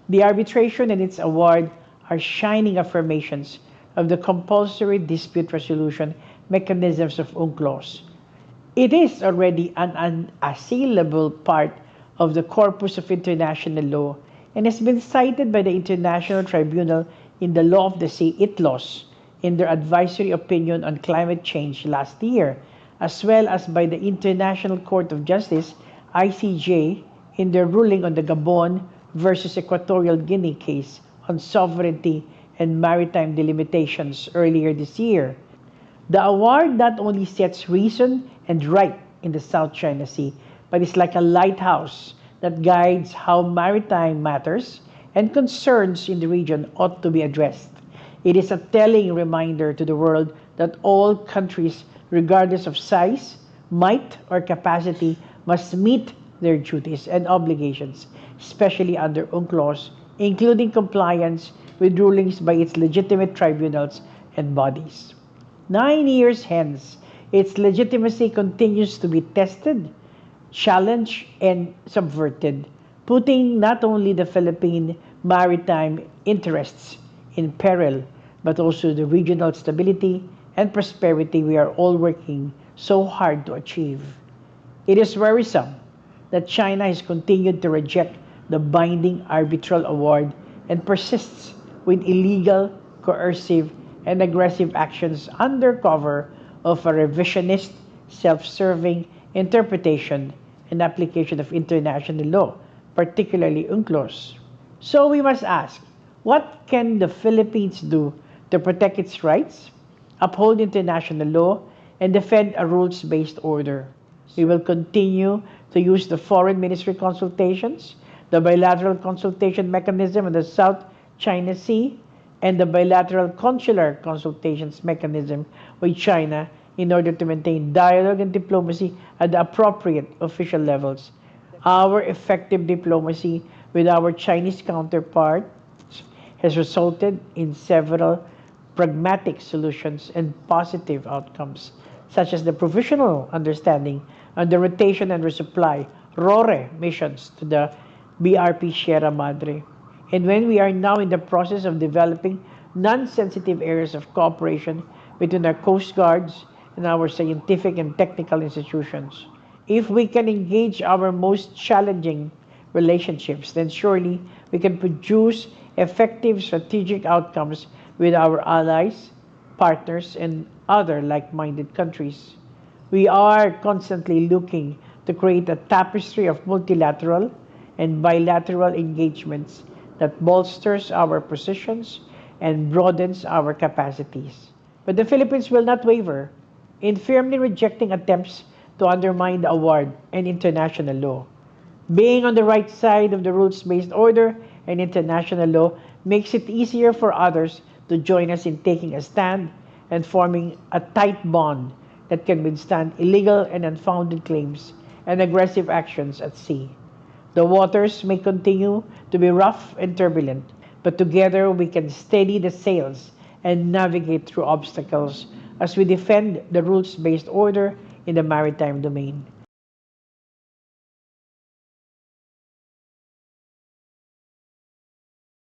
The arbitration and its award are shining affirmations of the compulsory dispute resolution mechanisms of UNCLOS. It is already an unassailable part of the corpus of international law and has been cited by the International Tribunal in the Law of the Sea, ITLOS, in their advisory opinion on climate change last year, as well as by the International Court of Justice, ICJ, in their ruling on the Gabon versus Equatorial Guinea case on sovereignty and maritime delimitations earlier this year. The award not only sets reason and right in the South China Sea, but is like a lighthouse that guides how maritime matters and concerns in the region ought to be addressed. It is a telling reminder to the world that all countries, regardless of size, might, or capacity, must meet their duties and obligations, especially under UNCLOS, including compliance with rulings by its legitimate tribunals and bodies. 9 years hence, its legitimacy continues to be tested, challenged, and subverted, putting not only the Philippine maritime interests in peril, but also the regional stability and prosperity we are all working so hard to achieve. It is worrisome that China has continued to reject the binding arbitral award and persists with illegal, coercive, and aggressive actions under cover of a revisionist, self-serving interpretation and application of international law, particularly UNCLOS. So we must ask, what can the Philippines do to protect its rights, uphold international law, and defend a rules-based order? We will continue to use the foreign ministry consultations, the bilateral consultation mechanism in the South China Sea, and the bilateral consular consultations mechanism with China in order to maintain dialogue and diplomacy at the appropriate official levels. Our effective diplomacy with our Chinese counterparts has resulted in several pragmatic solutions and positive outcomes, such as the provisional understanding on the rotation and resupply RORE missions to the BRP Sierra Madre. And when we are now in the process of developing non-sensitive areas of cooperation between our coast guards and our scientific and technical institutions. If we can engage our most challenging relationships, then surely we can produce effective strategic outcomes with our allies, partners, and other like-minded countries. We are constantly looking to create a tapestry of multilateral and bilateral engagements that bolsters our positions and broadens our capacities. But the Philippines will not waver in firmly rejecting attempts to undermine the award and international law. Being on the right side of the rules-based order and international law makes it easier for others to join us in taking a stand and forming a tight bond that can withstand illegal and unfounded claims and aggressive actions at sea. The waters may continue to be rough and turbulent, but together we can steady the sails and navigate through obstacles as we defend the rules-based order in the maritime domain.